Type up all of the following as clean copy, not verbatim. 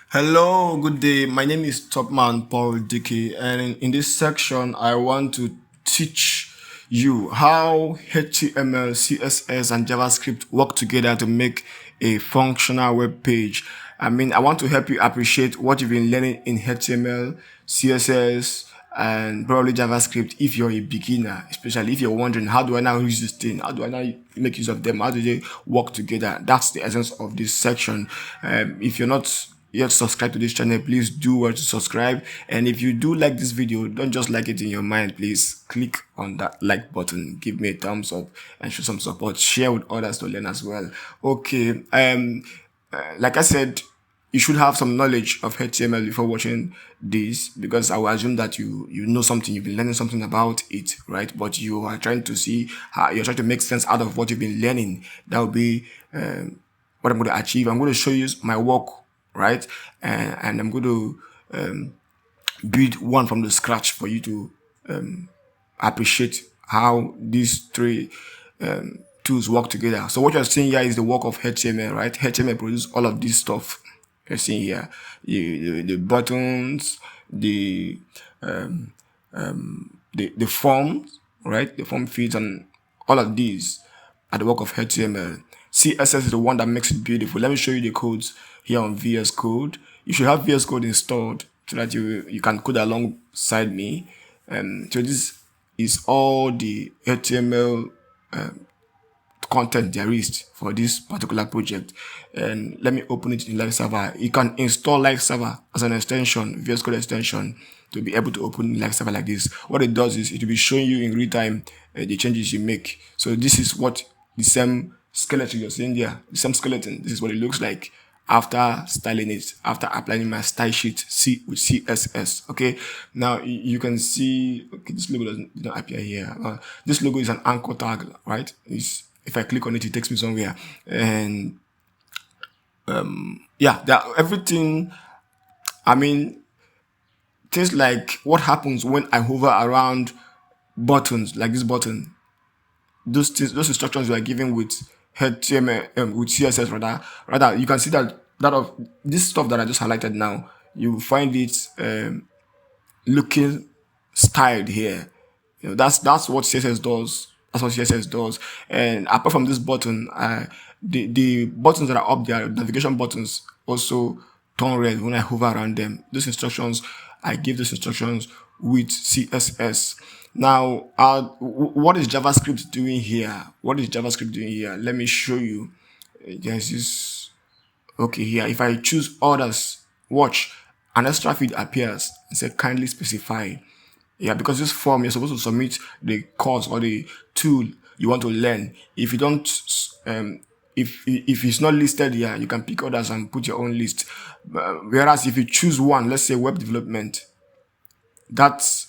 Hello, good day. My name is Topman Paul-Dike, and in this section, I want to teach you how HTML, CSS, and JavaScript work together to make a functional web page. I want to help you appreciate what you've been learning in HTML, CSS, and probably JavaScript if you're a beginner, especially if you're wondering, how do I now use this thing? How do I now make use of them? How do they work together? That's the essence of this section. If you're not yet subscribed to this channel, please do well to subscribe. And if you do like this video, don't just like it in your mind. Please click on that like button, give me a thumbs up, and show some support. Share with others to learn as well. Okay. Like I said, you should have some knowledge of HTML before watching this, because I will assume that you know something, you've been learning something about it, right? But you are trying to see how you're trying to make sense out of what you've been learning. That will be what I'm going to achieve. I'm going to show you my work, right? And I'm going to build one from the scratch for you to appreciate how these three tools work together. So what you're seeing here is the work of HTML, right? HTML produces all of this stuff you're seeing here. The buttons, the forms, right? The form feeds and all of these are the work of HTML. CSS is the one that makes it beautiful. Let me show you the codes here on VS Code. You should have VS Code installed so that you can code alongside me. So this is all the HTML content there is for this particular project. And let me open it in live server. You can install live server as an extension, VS Code extension, to be able to open live server like this. What it does is it will be showing you in real time the changes you make. So this is what the same skeleton you're seeing there, the same skeleton, this is what it looks like after styling it, after applying my style sheet with CSS. Okay, now you can see, okay, this logo does not appear here. This logo is an anchor tag, right? If I click on it, it takes me somewhere. And yeah, everything, I mean, things like what happens when I hover around buttons, like this button, those instructions you are given with HTML, with CSS rather, you can see that of this stuff that I just highlighted now, you find it looking styled here. That's what CSS does. That's what CSS does. And apart from this button, the buttons that are up there, navigation buttons, also turn red when I hover around them. Those instructions, I give those instructions with CSS. Now, what is JavaScript doing here? What is JavaScript doing here? Let me show you. There's this. Okay, here, if I choose others, watch, an extra field appears and say kindly specify. Yeah, because this form, you're supposed to submit the course or the tool you want to learn. If you don't, if it's not listed here, you can pick others and put your own list. Whereas if you choose one, let's say web development, that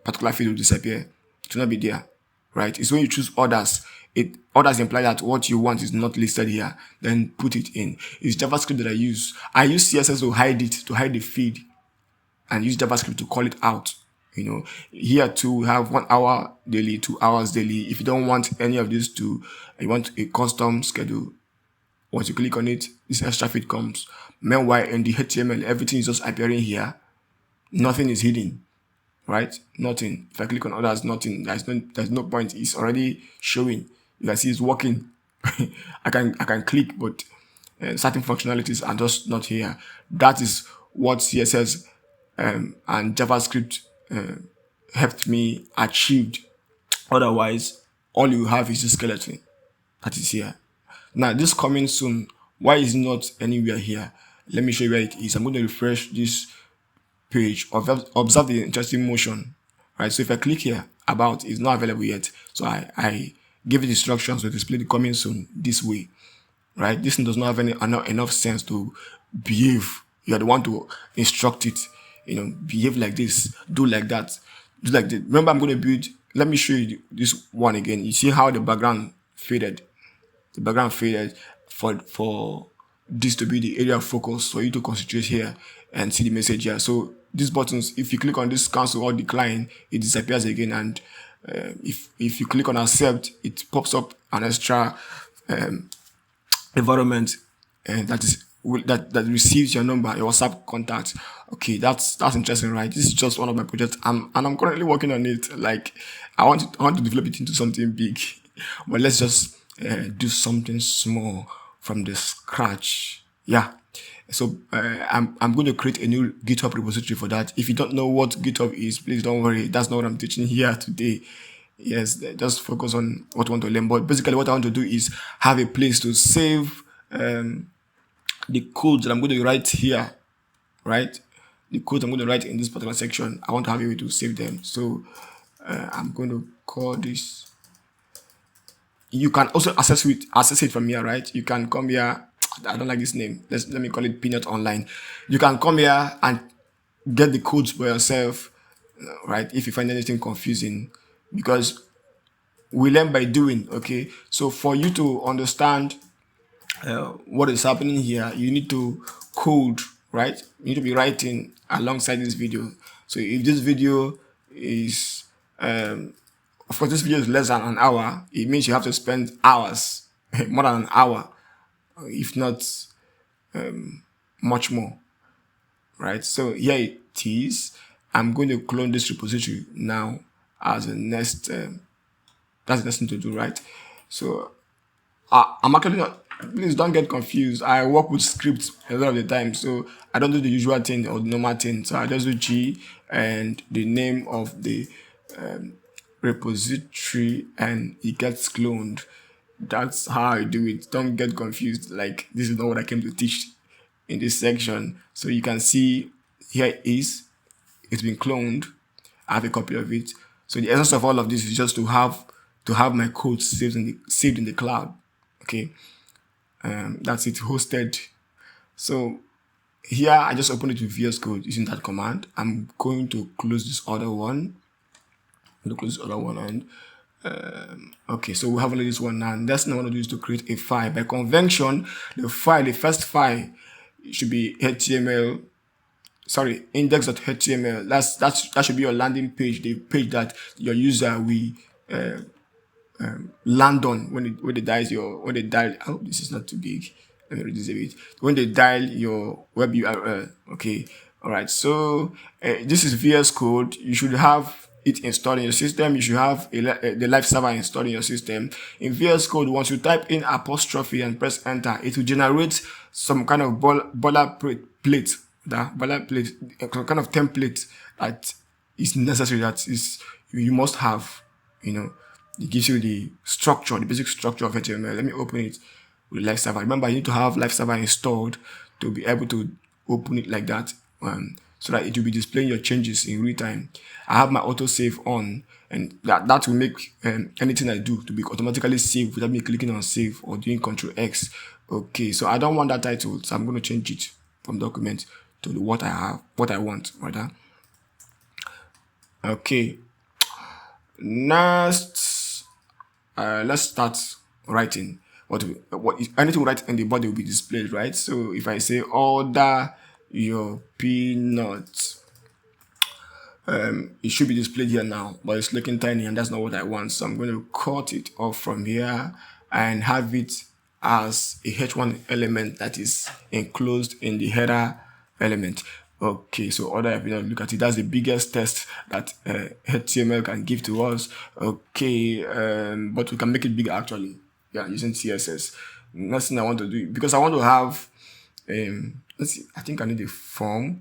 particular field will disappear. It will not be there, right? It's when you choose others. Others imply that what you want is not listed here. Then put it in. It's JavaScript that I use. I use CSS to hide it, to hide the feed, and use JavaScript to call it out. Here too, we have 1 hour daily, 2 hours daily. If you don't want any of these two, you want a custom schedule, once you click on it, this extra feed comes. Meanwhile, in the HTML, everything is just appearing here. Nothing is hidden, right? Nothing. If I click on others, nothing. There's no point. It's already showing. You can see it's working. I can click, but certain functionalities are just not here. That is what CSS and JavaScript helped me achieve. Otherwise, all you have is the skeleton that is here. Now, this coming soon, why is it not anywhere here? Let me show you where it is. I'm going to refresh this page. Observe the interesting motion, right? So if I click here, about, it's not available yet. So I give it instructions to display the coming soon this way, right? This thing does not have enough sense to behave. You are the one to instruct it. Behave like this, do like that, do like that. Remember, I'm going to build. Let me show you this one again. You see how the background faded. The background faded for this to be the area of focus, for you to concentrate here and see the message here. So these buttons, if you click on this cancel or decline, it disappears again. And if you click on accept, it pops up an extra environment, and that is that receives your number, your WhatsApp contact. Okay, that's interesting, right? This is just one of my projects. I'm currently working on it. Like, I want to develop it into something big, but let's just do something small from the scratch. Yeah. So I'm going to create a new GitHub repository for that. If you don't know what GitHub is, please don't worry. That's not what I'm teaching here today. Yes, just focus on what you want to learn. But basically, what I want to do is have a place to save the code that I'm going to write here, right? The code I'm going to write in this particular section, I want to have a way to save them. So I'm going to call this. You can also access it from here, right? You can come here. I don't like this name. Let me call it Peanut Online. You can come here and get the codes by yourself, right? If you find anything confusing, because we learn by doing. Okay, so for you to understand what is happening here, you need to code, right? You need to be writing alongside this video. So if this video is of course this video is less than an hour, it means you have to spend hours more than an hour, if not much more, right? So here it is. I'm going to clone this repository now as a next that's the next thing to do, right? So I'm actually not, please don't get confused. I work with scripts a lot of the time, so I don't do the usual thing or the normal thing. So I just do G and the name of the repository, and it gets cloned. That's how I do it. Don't get confused. Like, this is not what I came to teach in this section. So you can see here it is. It's been cloned. I have a copy of it. So the essence of all of this is just to have my code saved in the cloud. Okay, that's it, hosted. So here I just open it with VS Code using that command. I'm going to close this other one. And okay, so we have only this one now. And that's what I want to do is to create a file. By convention, the first file should be HTML. Sorry, index.html. That should be your landing page, the page that your user will land on when they dial. Oh, this is not too big. Let me reduce a bit. When they dial your web URL. Okay, all right. So this is VS Code. You should have it installed in your system. You should have the live server installed in your system. In VS Code, once you type in apostrophe and press enter, it will generate some kind of boilerplate. That boilerplate, a kind of template that is necessary. That is you must have. You know. It gives you the structure, the basic structure of HTML. Let me open it with live server. Remember, you need to have live server installed to be able to open it like that, so that it will be displaying your changes in real time. I have my autosave on, and that will make anything I do to be automatically saved without me clicking on save or doing Ctrl X. Okay, so I don't want that title, so I'm going to change it from document to what I want, rather. Okay, next. Let's start writing. What anything we write in the body will be displayed, right? So if I say order your peanuts, it should be displayed here now, but it's looking tiny and that's not what I want. So I'm going to cut it off from here and have it as a H1 element that is enclosed in the header element. Okay, so order your peanut, look at it. That's the biggest test that HTML can give to us. Okay, but we can make it bigger actually. Yeah, using CSS. Next thing I want to do, because I want to have, let's see, I think I need a form.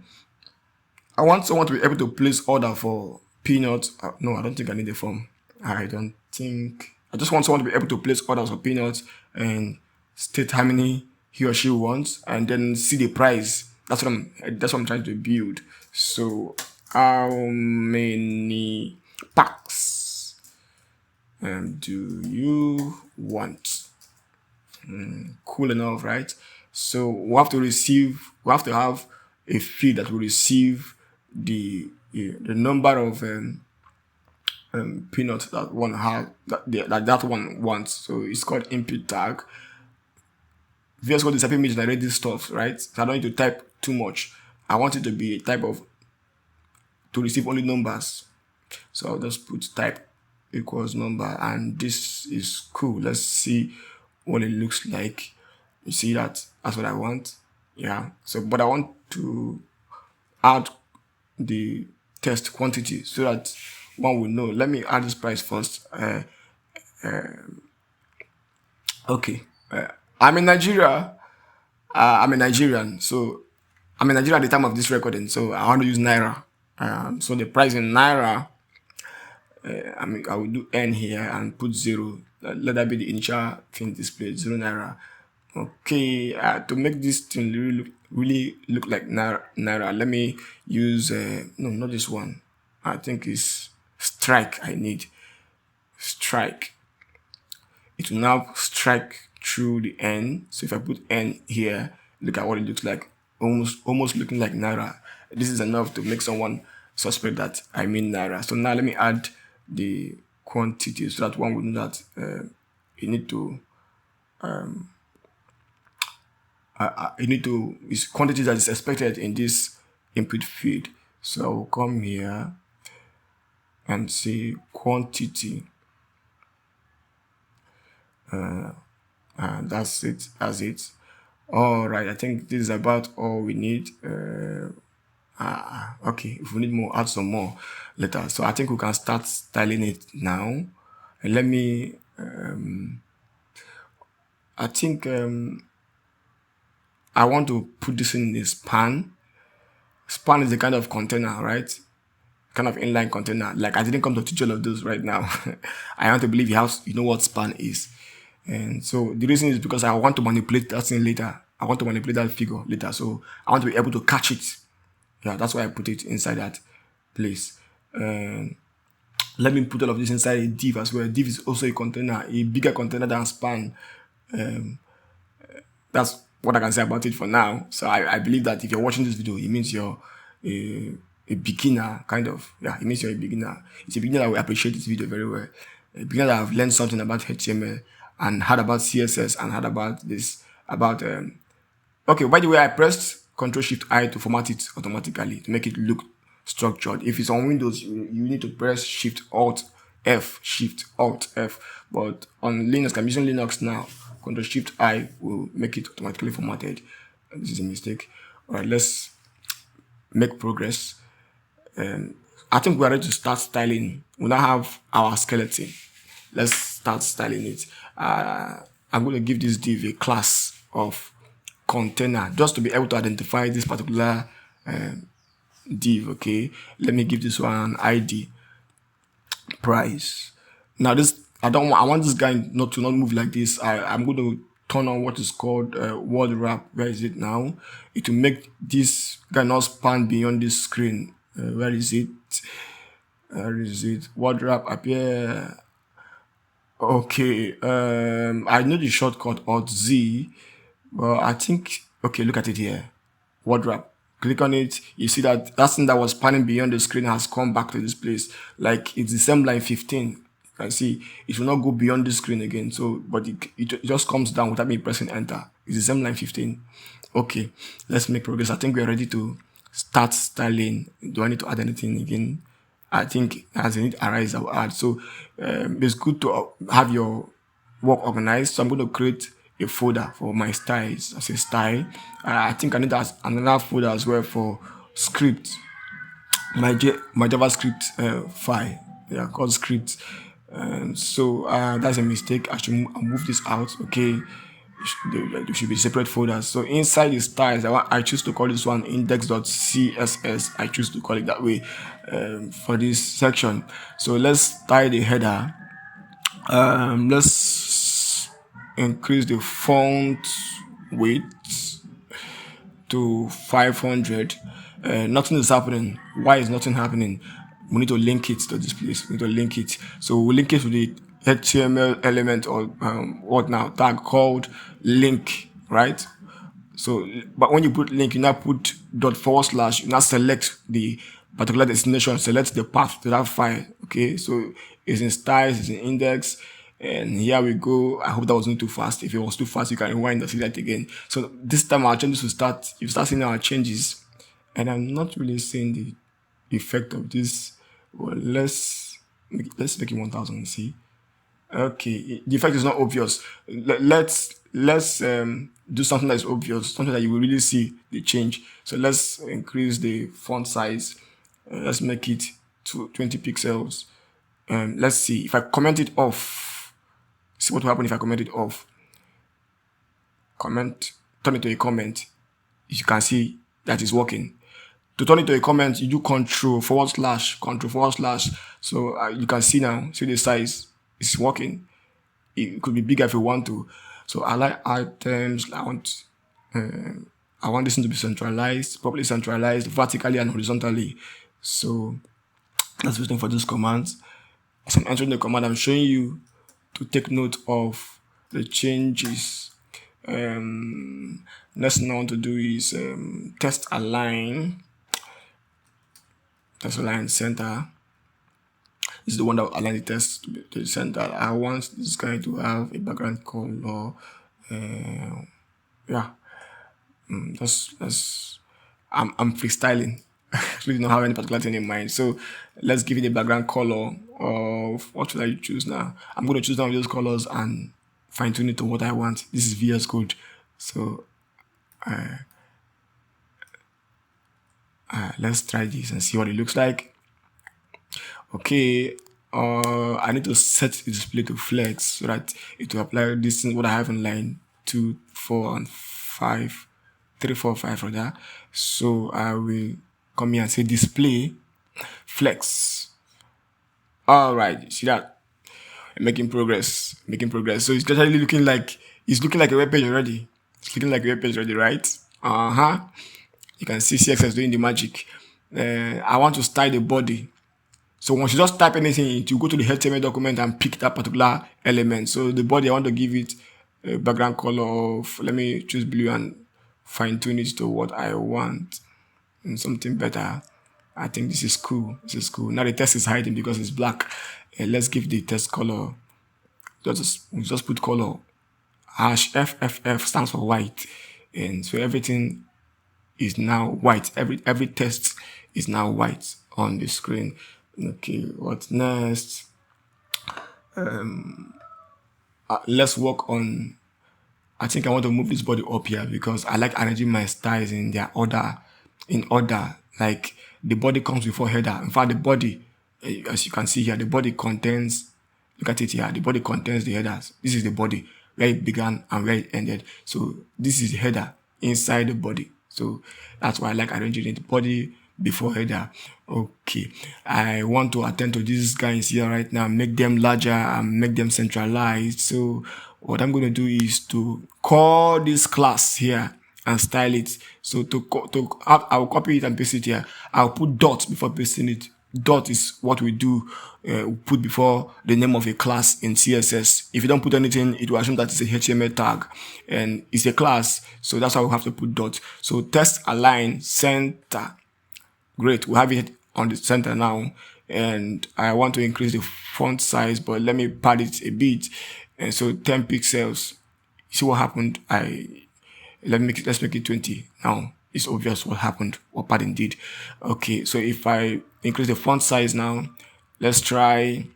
I want someone to be able to place order for peanuts. No, I don't think I need a form. I just want someone to be able to place orders for peanuts and state how many he or she wants, and then see the price. That's what I'm trying to build. So how many packs do you want? Cool enough, right? So we have to have a field that will receive the number of peanuts that one wants. So it's called input tag. VS Code is helping me generate this stuff, right? So I don't need to type too much. I want it to be a type of to receive only numbers. So I'll just put type equals number, and this is cool. Let's see what it looks like. You see that? That's what I want. Yeah. So, but I want to add the test quantity so that one will know. Let me add this price first. Okay. I'm in Nigeria. I'm a Nigerian, so I'm in Nigeria at the time of this recording. So I want to use Naira. So the price in Naira, I will do N here and put zero. Let that be the initial thing displayed, 0 Naira. Okay, to make this thing really look like Naira, let me use, no, not this one. I think it's strike I need. Strike. It will now strike through the N. So if I put N here, look at what it looks like. Almost looking like Naira. This is enough to make someone suspect that I mean Naira. So now let me add the quantity so that one would know that you need to is quantity that is expected in this input field. So I'll come here and say quantity. And that's it. All right, I think this is about all we need. Okay, if we need more, add some more later. So I think we can start styling it now. And let me I think I want to put this in the span. Span is a kind of container, right? Kind of inline container. Like, I didn't come to teach all of those right now. I want to believe you know what span is. And so the reason is because I want to manipulate that thing later. I want to manipulate that figure later. So I want to be able to catch it. Yeah, that's why I put it inside that place. Let me put all of this inside a div as well. Div is also a container, a bigger container than span. That's what I can say about it for now. So I believe that if you're watching this video, it means you're a beginner, kind of. Yeah, it means you're a beginner. It's a beginner that will appreciate this video very well. A beginner that have learned something about HTML and heard about CSS and heard about this, okay, by the way, I pressed Ctrl+Shift+I to format it automatically to make it look structured. If it's on Windows, you need to press Shift-Alt-F, Shift-Alt-F. But on Linux, I'm using Linux now. Ctrl+Shift+I will make it automatically formatted. This is a mistake. All right, let's make progress. I think we're ready to start styling. We now have our skeleton. Let's start styling it. I'm going to give this div a class of container just to be able to identify this particular div. Okay, let me give this one ID price. Now this I want this guy not to move like this. I'm going to turn on what is called word wrap. Where is it now? It will make this guy not span beyond this screen. Where is it? Word wrap appear. Okay, I know the shortcut Alt-Z, but I think, okay, look at it here. Word wrap. Click on it. You see that thing that was spanning beyond the screen has come back to this place. Like, it's the same line 15. I see it will not go beyond the screen again. So, but it just comes down without me pressing enter. It's the same line 15. Okay, let's make progress. I think we're ready to start styling. Do I need to add anything again? I think as a need arise, I'll add. So it's good to have your work organized. So I'm going to create a folder for my styles as a style. I think I need another folder as well for script. My JavaScript file. Yeah, called script. So that's a mistake. I should move this out. Okay. There should be separate folders. So inside the styles, I choose to call this one index.css. I choose to call it that way for this section. So let's style the header. Let's increase the font width to 500. Nothing is happening. Why is nothing happening? We need to link it to this place. We need to link it. So we link it to the HTML element or what now tag called link, right? So, but when you put link, you now put ./, you now select the particular destination, select the path to that file. Okay, so it's in styles, it's in index, and here we go. I hope that wasn't too fast. If it was too fast, you can rewind and see that again. So this time our changes will start. You start seeing our changes, and I'm not really seeing the effect of this. Well, let's make it 1000 and see. Okay, the effect is not obvious. Let's let's do something that's obvious, something that you will really see the change. So let's increase the font size. Let's make it to 20 pixels. Let's see if I comment it off. See what will happen if I comment it off. Comment, turn it to a comment. You can see that is working. To turn it to a comment, you do control forward slash. So you can see now, see the size is working. It could be bigger if you want to. So I like items. I want this thing to be centralized, properly centralized, vertically and horizontally. So let's wait for these commands. As I'm entering the command, I'm showing you to take note of the changes. Next thing I want to do is test align. Test align center. This is the one that will align the text to the center. I want this guy to have a background color. Yeah. I'm freestyling. I really don't have any particular thing in mind. So let's give it a background color of what should I choose now? I'm going to choose one of those colors and fine tune it to what I want. This is VS Code. So let's try this and see what it looks like. Okay. I need to set the display to flex so that it will apply this thing what I have in line 2, 4, and 5. 3, 4, 5 rather. So I will come here and say display flex. All right, see that? Making progress. So it's literally looking like a web page already. It's looking like a web page already, right? You can see CSS doing the magic. I want to style the body. So once you just type anything, you go to the HTML document and pick that particular element. So the body, I want to give it a background color of, let me choose blue and fine tune it to what I want and something better. I think this is cool. Now the text is hiding because it's black. Let's give the text color. Just put color. #FFF stands for white, and so everything is now white. Every text is now white on the screen. Okay, what's next? Let's work on. I think I want to move this body up here because I like arranging my styles in their order. Like the body comes before header. In fact, the body, as you can see here, the body contains. Look at it here. The body contains the headers. This is the body where it began and where it ended. So this is the header inside the body. So that's why I like arranging it. Body before header. Okay, I want to attend to these guys here right now, make them larger and make them centralized. So what I'm going to do is to call this class here and style it. So I'll copy it and paste it here. I'll put dot before pasting it. Dot is what we do, put before the name of a class in CSS. If you don't put anything, it will assume that it's a HTML tag and it's a class. So that's why we have to put dot. So test align center. Great, we have it on the center now, and I want to increase the font size, but let me pad it a bit. And so 10 pixels. See what happened? Let's make it 20. Now it's obvious what happened, what padding did. Okay, so if I increase the font size now, let's try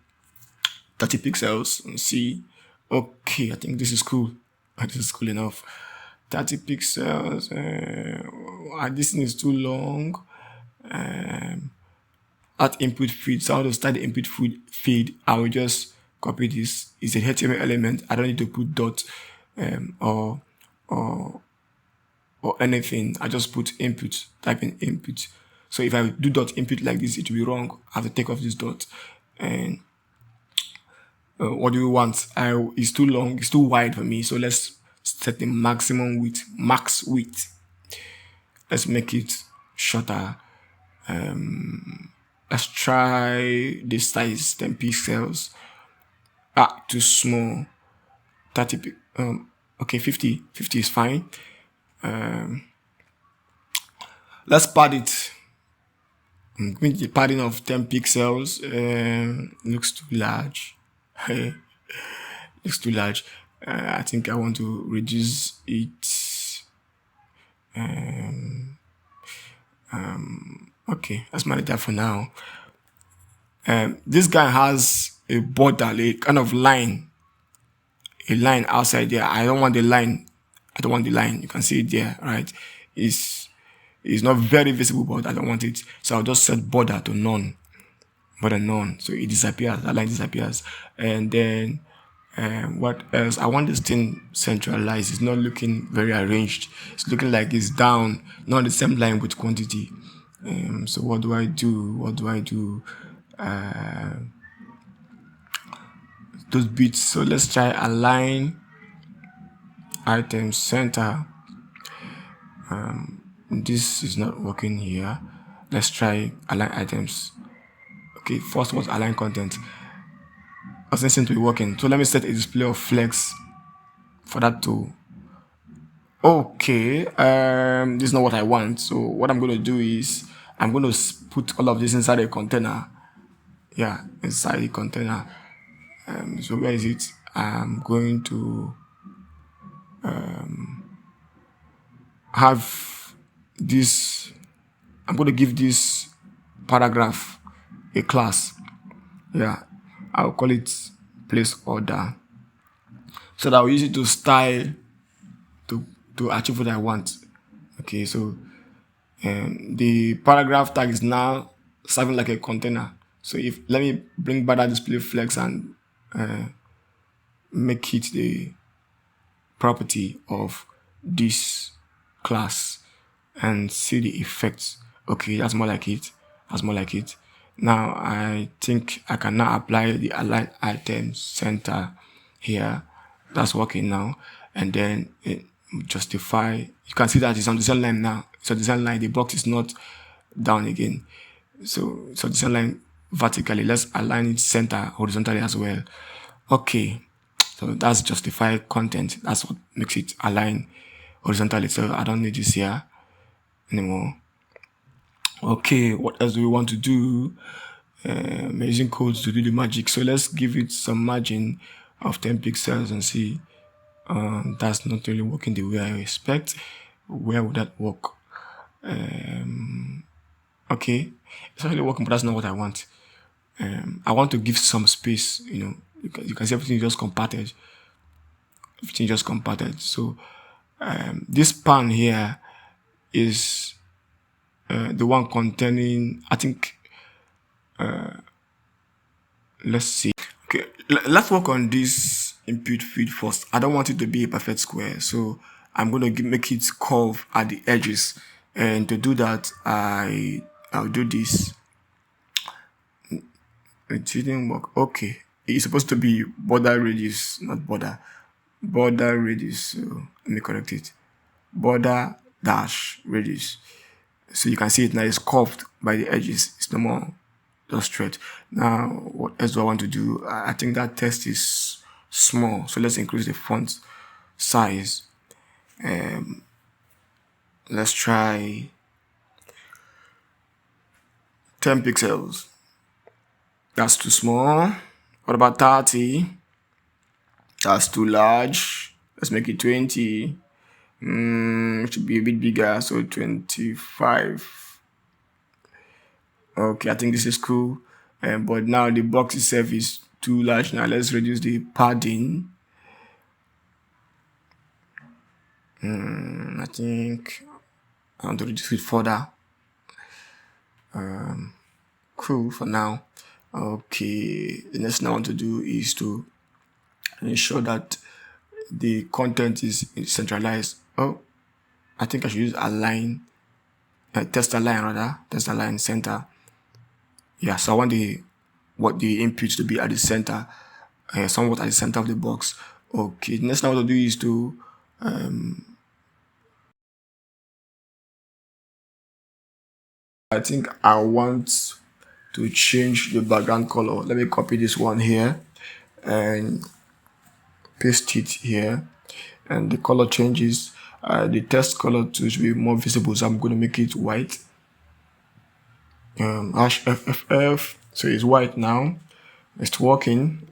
30 pixels and see. Okay, I think this is cool. This is cool enough. 30 pixels. This thing is too long. At input feed, so I want to start the input feed. I will just copy this. It's a HTML element. I don't need to put dot or anything. I just put input, type in input. So if I do dot input like this, it will be wrong. I have to take off this dot. And what do we want? It's too long, it's too wide for me. So let's set the maximum width, max width. Let's make it shorter. Let's try this size 10 pixels. Too small. 30 okay, 50 is fine. Let's pad it. With the padding of 10 pixels. Looks too large. Looks too large. I think I want to reduce it. Okay, let's manage that for now. This guy has a border, a kind of line a line outside there. I don't want the line. I don't want the line. You can see it there, right? It's not very visible, but I don't want it. So I'll just set border to none. Border none. So it disappears. That line disappears. And then what else? I want this thing centralized. It's not looking very arranged. It's looking like it's down, not the same line with quantity. So what do I do? What do I do? Those bits. So let's try align item center. This is not working here. Let's try align items. Okay, first was align content. Doesn't seem to be working. So let me set a display of flex for that to. Okay, this is not what I want. So what I'm going to do is I'm going to put all of this inside a container. Yeah, inside the container. So where is it? I'm going to have this. I'm going to give this paragraph a class. Yeah, I'll call it place order. So that I'll use it to style to achieve what I want. Okay, so the paragraph tag is now serving like a container. So if let me bring back that display flex and make it the property of this class and see the effects. Okay, that's more like it. That's more like it. Now I think I can now apply the align item center here. That's working now. And then justify. You can see that it's on the same line now. So the same line, the box is not down again. So the same line vertically. Let's align it center horizontally as well. Okay. So that's justify content. That's what makes it align horizontally. So I don't need this here anymore. Okay, what else do we want to do? Using codes to do the magic. So let's give it some margin of 10 pixels and see. That's not really working the way I expect. Where would that work? Okay, it's actually working, but that's not what I want. I want to give some space. You can see everything just compacted. Everything just compacted. So this pan here is the one containing, I think, let's see. Okay, let's work on this input feed first. I don't want it to be a perfect square, so I'm going to make it curve at the edges. And to do that, I'll do this. It didn't work. Okay, it's supposed to be border radius, not border. Border radius. So let me correct it. Border dash radius. So you can see it now is curved by the edges. It's no more just straight. Now, what else do I want to do? I think that text is small. So let's increase the font size. Let's try 10 pixels. That's too small. What about 30? That's too large. Let's make it 20. It should be a bit bigger, so 25. Okay, I think this is cool. But now the box itself is too large. Now let's reduce the padding. I think I want to reduce it further. Cool for now. Okay, the next thing I want to do is to ensure that the content is centralized. Oh, I think I should use align, test align rather, test align center. Yeah, so I want the inputs to be at the center, somewhat at the center of the box. Okay, the next thing I want to do is to I think I want to change the background color. Let me copy this one here and paste it here, and the color changes. The text color to be more visible, so I'm going to make it white. Hash FFF, so it's white now. It's working.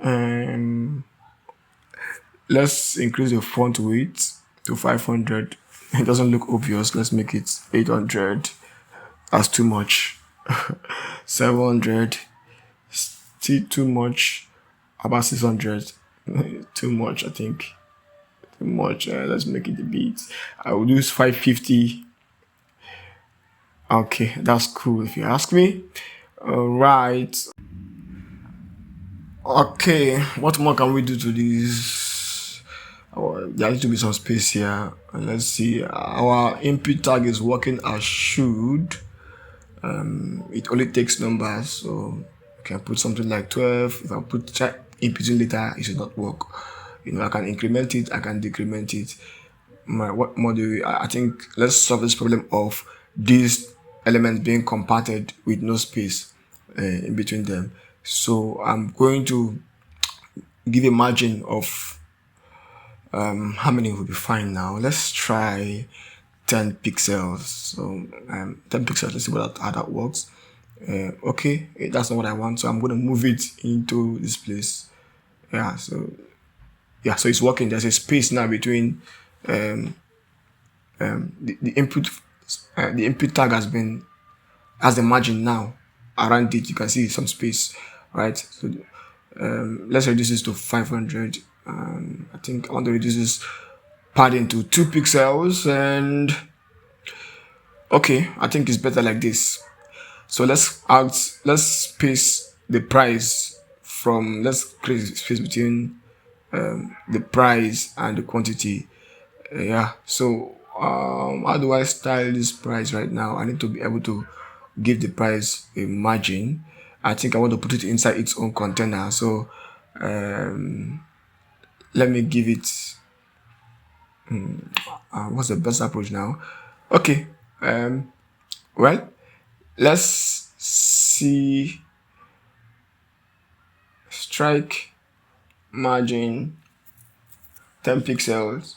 Let's increase the font weight to 500. It doesn't look obvious. Let's make it 800. That's too much. 700. Still too much. About 600. Too much, I think. Too much. Let's make it a bit. I will use 550. Okay, that's cool if you ask me. All right. Okay, what more can we do to this? Oh, there needs to be some space here. Let's see. Our input tag is working as should. It only takes numbers, so I can put something like 12. If I put inputting later, it should not work. I can increment it, I can decrement it. What more do we? I think let's solve this problem of these elements being compacted with no space in between them. So I'm going to give a margin of how many will be fine now. Let's try 10 pixels. So 10 pixels. Let's see how that works. Okay, that's not what I want, so I'm going to move it into this place. So it's working. There's a space now between the input. The input tag has a margin now around it. You can see some space, right? So let's reduce this to 500. I think I want to reduce this padding to 2 pixels, and okay, I think it's better like this. So let's space the price from, let's create a space between the price and the quantity. So how do I style this price right now? I need to be able to give the price a margin. I think I want to put it inside its own container. So let me give it what's the best approach now? Okay, well, let's see. Strike margin 10 pixels.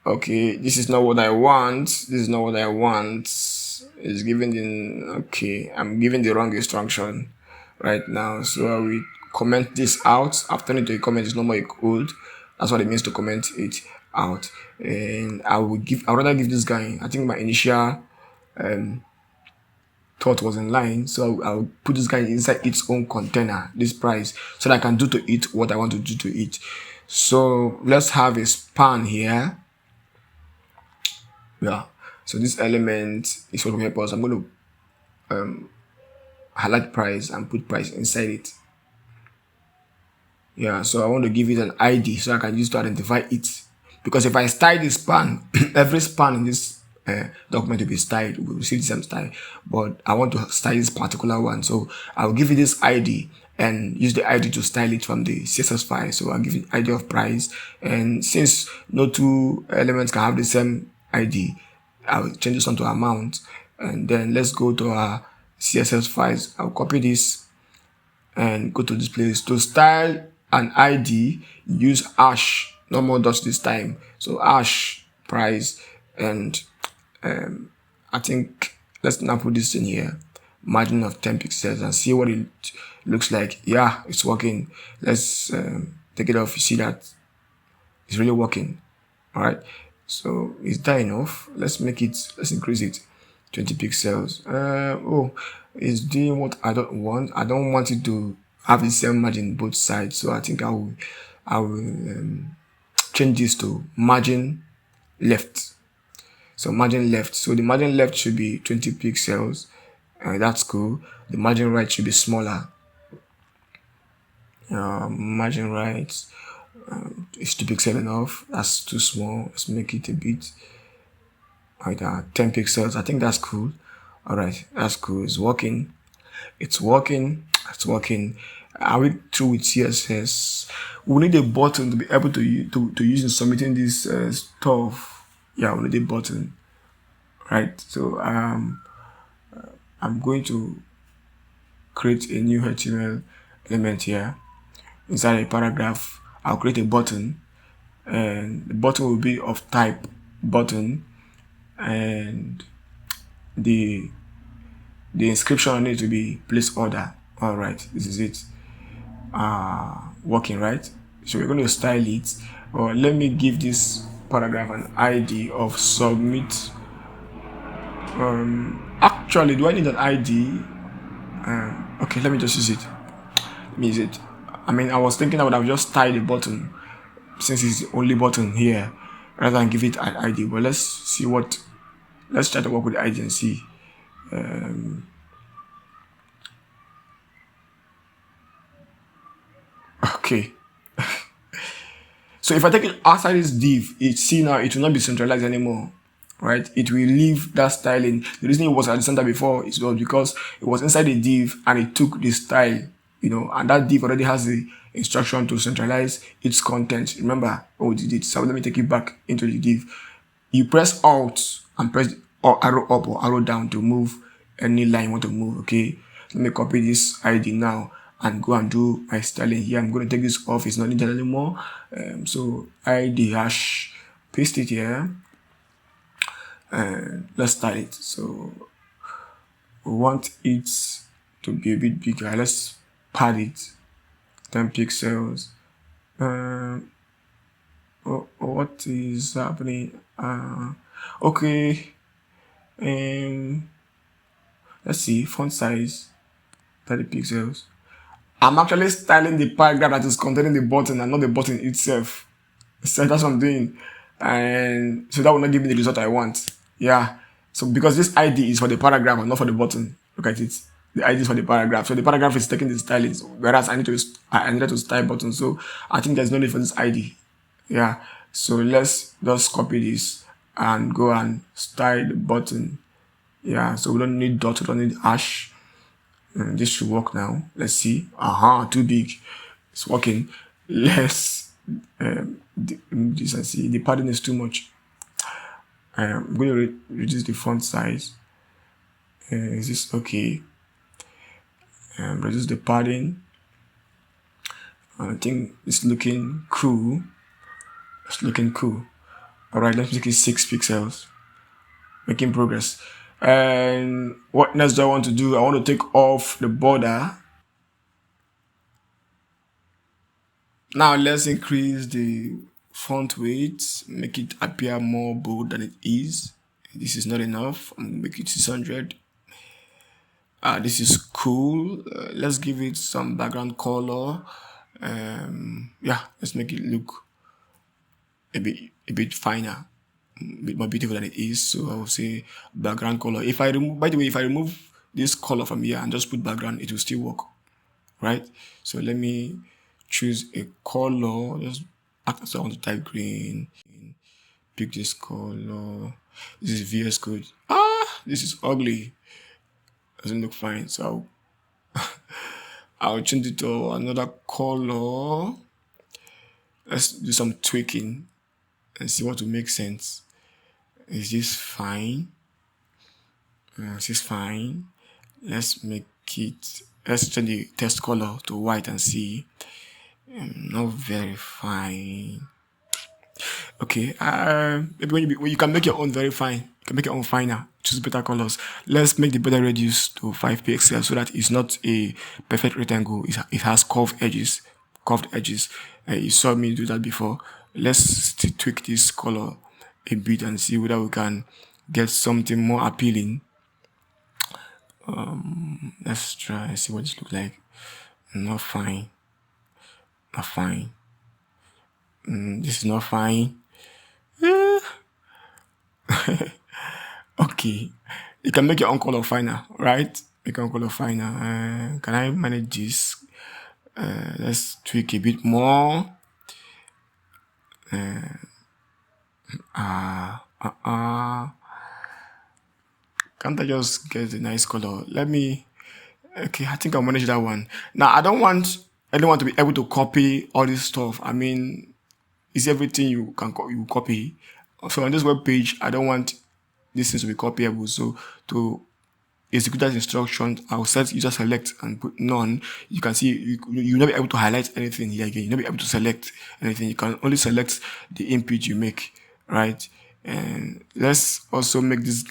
Okay, this is not what I want. It's giving I'm giving the wrong instruction right now. So I will comment this out. After it to a comment is no more equal. That's what it means to comment it out. And I'd rather give this guy, I think my initial thought was in line, so I'll put this guy inside its own container, this price, so that I can do to it what I want to do to it. So let's have a span here. So this element is what we help us. I'm going to highlight price and put price inside it. So I want to give it an ID so I can use to identify it, because if I style this span, every span in this document will be styled, we will receive the same style, but I want to style this particular one, so I'll give it this ID and use the ID to style it from the CSS file. So I'll give it ID of price, and since no two elements can have the same ID, I'll change this one to amount, and then let's go to our CSS files. I'll copy this and go to this place. To style an ID, use hash, no more dots this time. So hash price, and I think let's now put this in here, margin of 10 pixels, and see what it looks like. It's working. Let's take it off. You see that it's really working. All right, so is that enough? Let's increase it 20 pixels. It's doing what I don't want. I don't want it to have the same margin both sides, so I think I will change this to margin left. So margin left. So the margin left should be 20 pixels. That's cool. The margin right should be smaller. Margin right is 2 pixels enough. That's too small. Let's make it a bit like 10 pixels. I think that's cool. All right, that's cool. It's working. Are we through with CSS? We need a button to be able to use in submitting this stuff. We need a button, right? So I'm going to create a new HTML element here. Inside a paragraph, I'll create a button, and the button will be of type button, and the inscription on it will be place order. All right, this is it. Working, right? So we're going to style it, or let me give this paragraph an ID of submit. Actually, do I need an ID? Okay, let me just use it. I mean, I was thinking I would have just styled the button since it's the only button here rather than give it an ID. But let's see what, let's try to work with the ID and see. Okay. So if I take it outside this div, see now it will not be centralized anymore, right? It will leave that styling. The reason it was at the center before is because it was inside the div and it took the style, and that div already has the instruction to centralize its content. Remember what we did it. So let me take it back into the div. You press Alt and press or arrow up or arrow down to move any line you want to move. Okay, let me copy this ID now and go and do my styling here. I'm going to take this off, it's not needed anymore. So ID hash, paste it here, and let's style it. So we want it to be a bit bigger. Let's pad it 10 pixels. What is happening? Okay, let's see, font size 30 pixels. I'm actually styling the paragraph that is containing the button and not the button itself. So that's what I'm doing. And so that will not give me the result I want. Yeah. So because this ID is for the paragraph and not for the button. Look at it. The ID is for the paragraph. So the paragraph is taking the styling. Whereas I needed to style button. So I think there's no need for this ID. Yeah. So let's just copy this and go and style the button. Yeah. So we don't need dot, we don't need hash. This should work now. Let's see. Too big. It's working. Let's this and see. The padding is too much. I'm going to reduce the font size. Is this okay? Reduce the padding. I think it's looking cool. It's looking cool. Alright, let's make it 6 pixels. Making progress. And what next do I want to do? I want to take off the border. Now let's increase the font weight, make it appear more bold than it is. This is not enough. I'm gonna make it 600. This is cool. Let's give it some background color. Yeah, let's make it look a bit finer, a bit more beautiful than it is. So I will say background color. If I remove, by the way, if I remove this color from here and just put background, it will still work, right? So let me choose a color. Just so I want to type green. Pick this color. This is VS Code. This is ugly. Doesn't look fine. So I'll change it to another color. Let's do some tweaking and see what will make sense. Is this fine? Is this fine? Let's make it. Let's change the text color to white and see. Not very fine. Okay. Maybe when you can make your own very fine. You can make your own finer. Choose better colors. Let's make the border radius to 5 pixels so that it's not a perfect rectangle. It has curved edges. You saw me do that before. Let's tweak this color a bit and see whether we can get something more appealing. Let's try and see what this looks like. Not fine. Not fine. This is not fine. Okay. You can make your own color finer, right? Make your own color finer. Can I manage this? Let's tweak a bit more. Can't I just get a nice color? Okay, I think I'll manage that one. Now, I don't want anyone to be able to copy all this stuff. I mean, it's everything you copy. So on this web page, I don't want these things to be copyable. So to execute that instruction, I'll set user select and put none. You can see you'll not be able to highlight anything here again. You'll not be able to select anything. You can only select the input you make, right? And let's also let's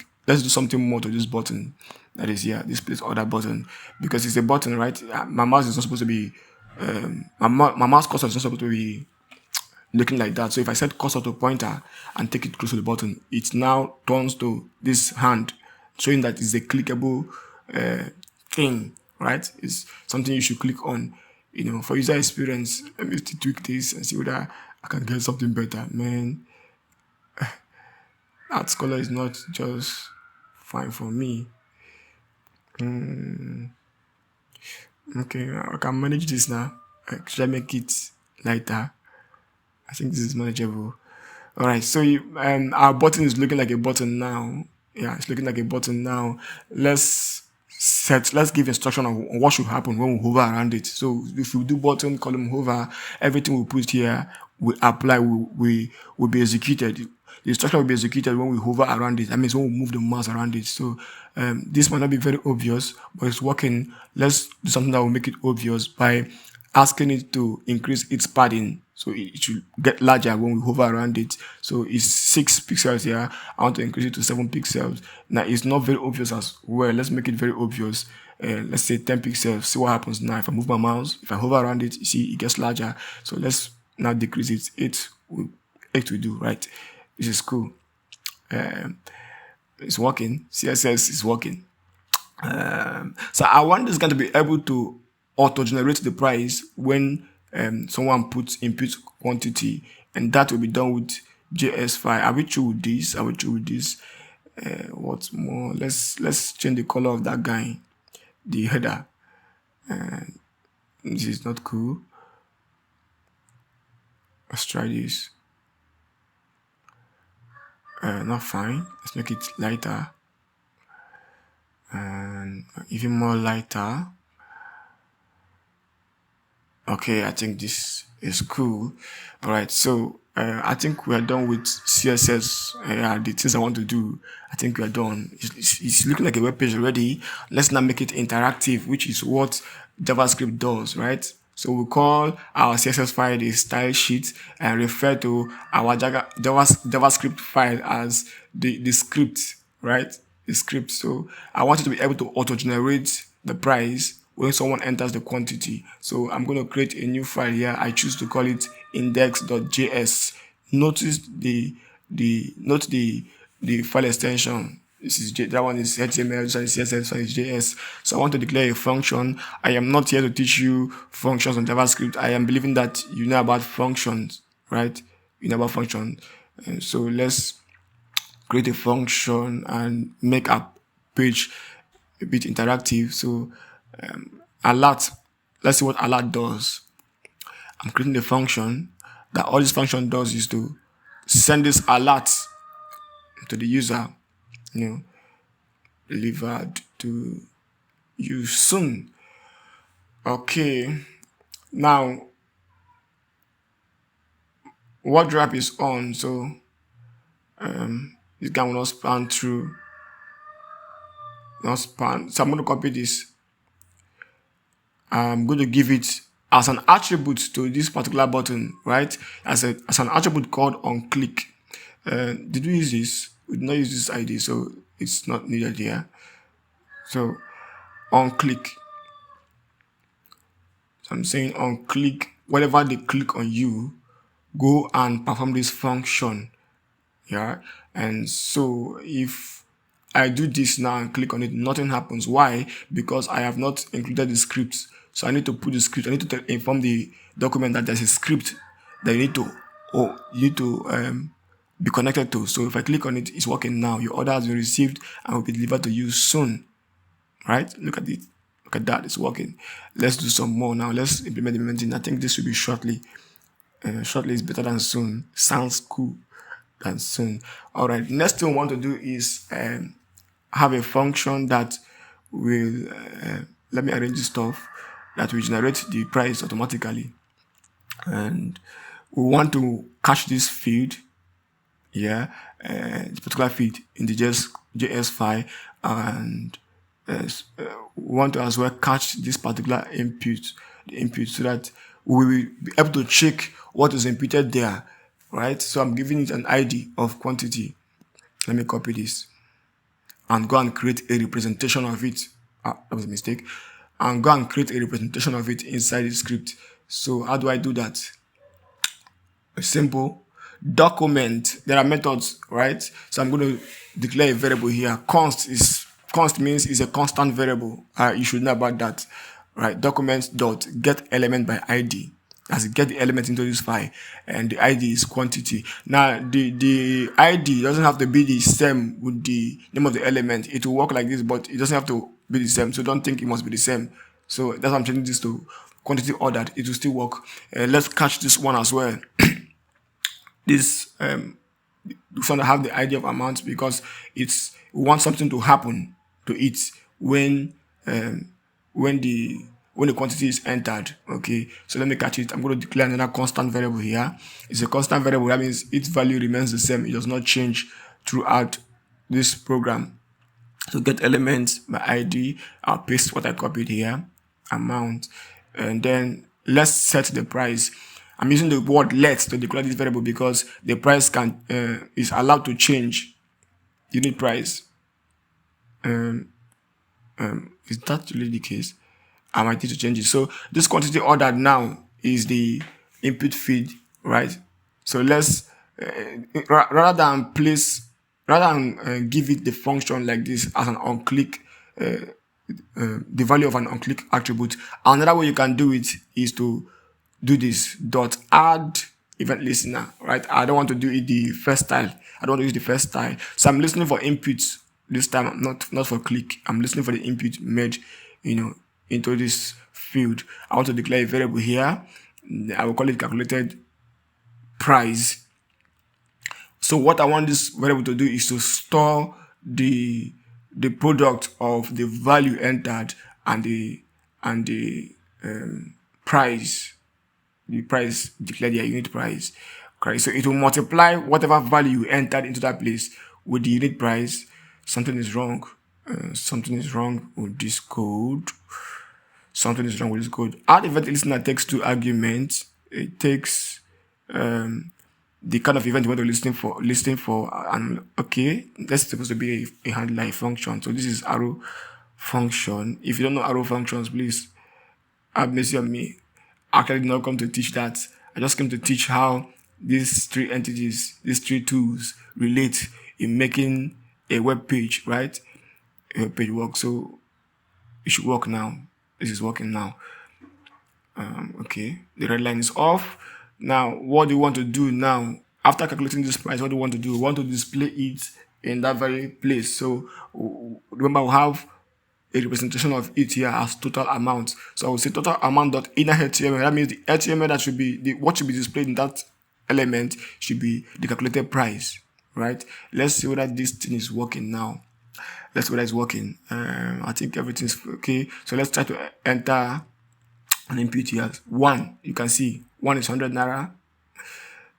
do something more to this button. That is here, this place order button, because it's a button, right? My mouse is not supposed to be, my mouse cursor is not supposed to be looking like that. So if I set cursor to pointer and take it close to the button, it now turns to this hand, showing that it's a clickable thing, right? It's something you should click on. for user experience, let me tweak this and see whether I can get something better. Man, that color is not just fine for me. Okay, I can manage this now. Should I make it lighter? I think this is manageable. All right, so our button is looking like a button now. Yeah, it's looking like a button now. Let's give instruction on what should happen when we hover around it. So if we do button column hover, everything we put here will apply, will be executed. The instruction will be executed when we hover around it. That means when we move the mouse around it. So this might not be very obvious, but it's working. Let's do something that will make it obvious by asking it to increase its padding. So it should get larger when we hover around it. So it's 6 pixels here. I want to increase it to 7 pixels. Now it's not very obvious as well. Let's make it very obvious. Let's say 10 pixels. See what happens now. If I move my mouse, if I hover around it, you see it gets larger. So let's now decrease it. 8 will do, right? This is cool. It's working. CSS is working. So I want this guy to be able to auto-generate the price when someone inputs quantity, and that will be done with JS file. I will choose this. What's more, let's change the color of that guy, the header. This is not cool. Let's try this. Not fine. Let's make it lighter and even more lighter. Okay, I think this is cool. All right, so I think we are done with CSS. The things I want to do, I think we are done. It's looking like a web page already. Let's now make it interactive, which is what JavaScript does, right? So we call our CSS file the style sheet and refer to our JavaScript file as the script, right? The script. So I want you to be able to auto-generate the price when someone enters the quantity. So I'm going to create a new file here. I choose to call it index.js. Notice the file extension. That one is HTML, this one is CSS, this one is JS. So I want to declare a function. I am not here to teach you functions on JavaScript. I am believing that you know about functions, right? You know about functions. And so let's create a function and make our page a bit interactive. So alert, let's see what alert does. I'm creating a function that all this function does is to send this alert to the user, delivered to you soon. Okay, now what wrap is on, so this guy will not span through, so I'm going to copy this. I'm going to give it as an attribute to this particular button, right? As an attribute called onClick. Did we use this? We did not use this ID, so it's not needed here. So onClick. So I'm saying onClick, whenever they click on you, go and perform this function. Yeah. And so if I do this now and click on it, nothing happens. Why? Because I have not included the script. So I need to put the script. I need to inform the document that there's a script that you need to be connected to. So if I click on it, it's working now. Your order has been received and will be delivered to you soon. Right? Look at it. Look at that. It's working. Let's do some more now. Let's implement the implementing. I think this will be shortly. Shortly is better than soon. Sounds cool than soon. All right. Next thing we want to do is have a function that will let me arrange this stuff, that will generate the price automatically, and we want to cache this field, this particular field in the JS file, and we want to as well cache this particular input, so that we will be able to check what is imputed there, right? So I'm giving it an ID of quantity. Let me copy this and go and create a representation of it. That was a mistake. And go and create a representation of it inside the script. So how do I do that? Simple. Document. There are methods, right? So I'm going to declare a variable here. Const means it's a constant variable. You should know about that. right? Documents dot get element by ID, as it get the element into this file, and the ID is quantity. Now the ID doesn't have to be the same with the name of the element. It will work like this, but it doesn't have to be the same. So don't think it must be the same. So that's why I'm changing this to quantity ordered. It will still work. Let's catch this one as well. This sort of have the idea of amount, because we want something to happen to it when um, when the quantity is entered. Okay, so let me catch it. I'm going to declare another constant variable here. It's a constant variable. That means its value remains the same. It does not change throughout this program. So get elements by ID. I'll paste what I copied here, amount, and then let's set the price. I'm using the word let to declare this variable because the price is allowed to change. Unit price. Is that really the case? I might need to change it. So this quantity ordered now is the input feed, right? So let's rather than give it the function like this as an on-click, the value of an on-click attribute. Another way you can do it is to do this dot add event listener, right? I don't want to do it the first style. I don't want to use the first style. So I'm listening for inputs this time, not for click. I'm listening for the input made, into this field. I want to declare a variable here. I will call it calculated price. So what I want this variable to do is to store the product of the value entered and the price. The price declared your unit price. Okay, so it will multiply whatever value you entered into that place with the unit price. Something is wrong. Something is wrong with this code. Something is wrong with this code. Add event listener takes two arguments. It takes the kind of event you want to listen for, and okay, that's supposed to be a handler function. So this is arrow function. If you don't know arrow functions, please have mercy on me. Actually did not come to teach that. I just came to teach how these three entities, these three tools relate in making a web page, right? A web page work. So it should work now. This is working now. Okay, the red line is off. Now, what do you want to do now? After calculating this price, what do you want to do? We want to display it in that very place. So remember, we have a representation of it here as total amount. So I will say total amount dot inner HTML. That means the HTML that should be what should be displayed in that element should be the calculated price, right? Let's see whether this thing is working now. Let's see whether it's working. I think everything's okay. So let's try to enter an input here. 1, you can see 1 is 100 naira.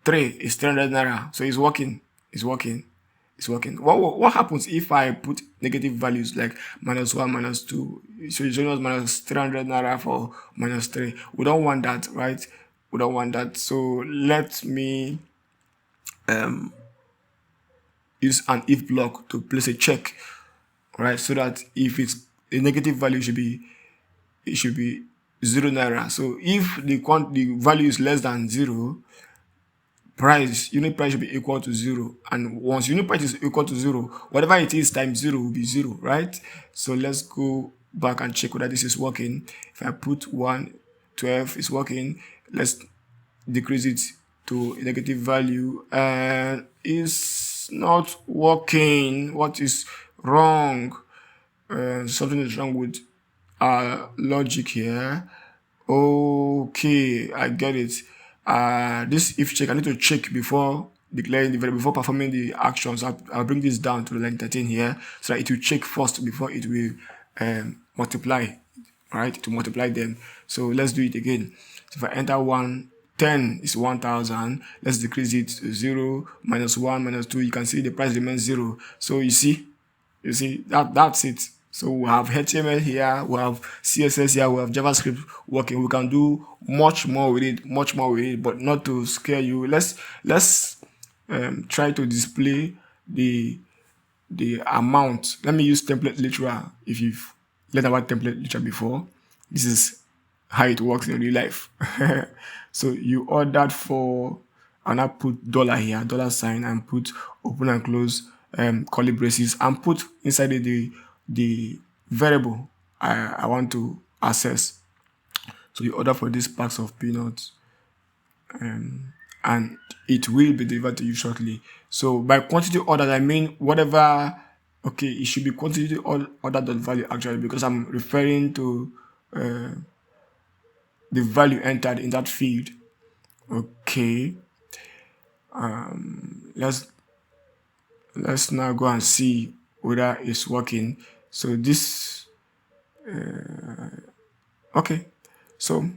3 is 300 naira. So it's working. It's working. It's working. What happens if I put negative values like -1, -2? So it's just minus 300 naira for -3. We don't want that, right? We don't want that. So let me use an if block to place a check, right? So that if it's a negative value, it should be 0 naira. So if the value is less than 0, unit price should be equal to 0. And once unit price is equal to 0, whatever it is times 0 will be 0, right? So let's go back and check whether this is working. If I put 112, it's working. Let's decrease it to a negative value, and it's not working. What is wrong? Something is wrong with our logic here. Okay, I get it. This if check, I need to check before declaring the variable, before performing the actions. I'll bring this down to line 13 here, so that it will check first before it will multiply, right? To multiply them. So let's do it again. So if I enter 10 is 1000. Let's decrease it to 0, -1, -2. You can see the price remains 0. So you see that's it. So we have HTML here, we have CSS here, we have JavaScript working. We can do much more with it, but not to scare you. Let's try to display the amount. Let me use template literal. If you've learned about template literal before, this is how it works in real life. So you ordered for, and I put $ here, $sign, and put open and close curly braces, and put inside the variable I want to access, So you order for these packs of peanuts, and it will be delivered to you shortly. So by quantity ordered, I mean whatever. Okay, it should be quantity ordered value actually, because I'm referring to the value entered in that field. Okay, let's now go and see whether it's working. So this, okay, so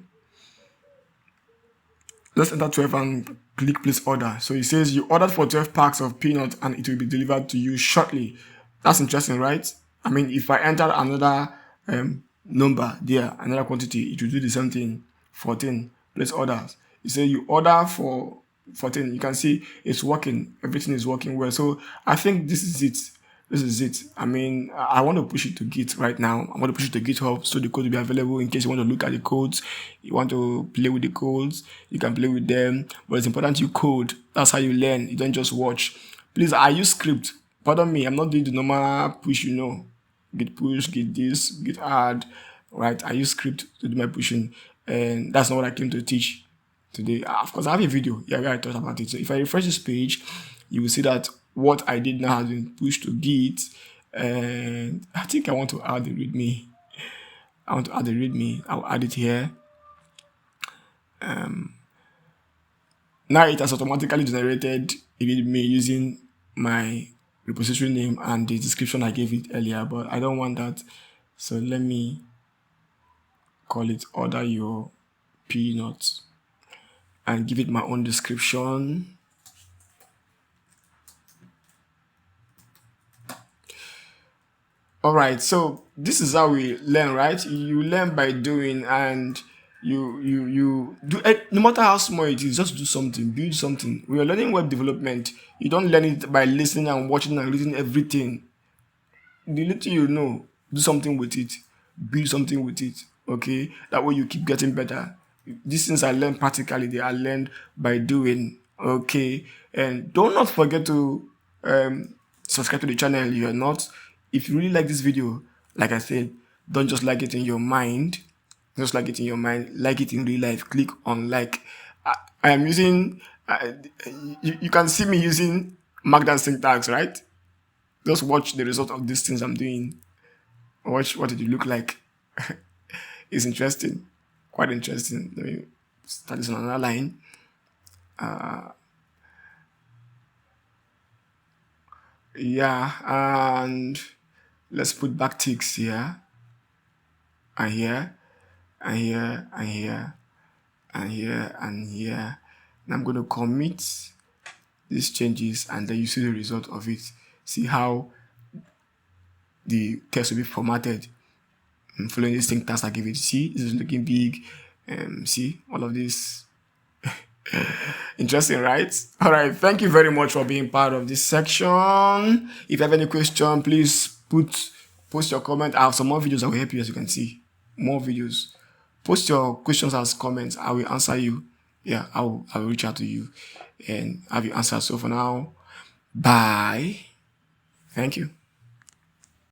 let's enter 12 and click place order. So it says you ordered for 12 packs of peanuts and it will be delivered to you shortly. That's interesting, right? I mean, if I enter another number there, another quantity, it will do the same thing. 14, place orders. You say you order for 14. You can see it's working. Everything is working well. So I think this is it. This is it. I mean, I want to push it to Git right now. I want to push it to GitHub so the code will be available in case you want to look at the codes. You want to play with the codes, you can play with them. But it's important you code. That's how you learn. You don't just watch. Please, I use script. Pardon me, I'm not doing the normal push, Git push, git this, git add, right? I use script to do my pushing, and that's not what I came to teach today. Of course, I have a video where I talked about it. So if I refresh this page, you will see that what I did now has been pushed to Git, and I think I want to add the README. I'll add it here. Now it has automatically generated a README using my repository name and the description I gave it earlier, but I don't want that. So let me call it order your peanuts and give it my own description. All right, so this is how we learn, right? You learn by doing, and you do it, no matter how small it is, just do something, build something. We are learning web development. You don't learn it by listening and watching and reading everything. The little you know, do something with it, build something with it. Okay, that way you keep getting better. These things I learned practically, they are learned by doing. Okay, and do not forget to subscribe to the channel if you're not. If you really like this video, like I said, don't just like it in your mind. Just like it in your mind, like it in real life. Click on like. I am using, you can see me using Markdown syntax, right? Just watch the result of these things I'm doing. Watch what it look like. It's interesting, quite interesting. Let me start this on another line. Yeah, and let's put backticks here, and here, and here, and here, and here, and here. And I'm going to commit these changes, and then you see the result of it. See how the text will be formatted. And following this syntax I give it. See, this is looking big. See, all of this. Interesting, right? All right, thank you very much for being part of this section. If you have any question, please post your comment. I have some more videos that will help you, as you can see. More videos. Post your questions as comments. I will answer you. Yeah, I will reach out to you and have you answer. So for now, bye. Thank you.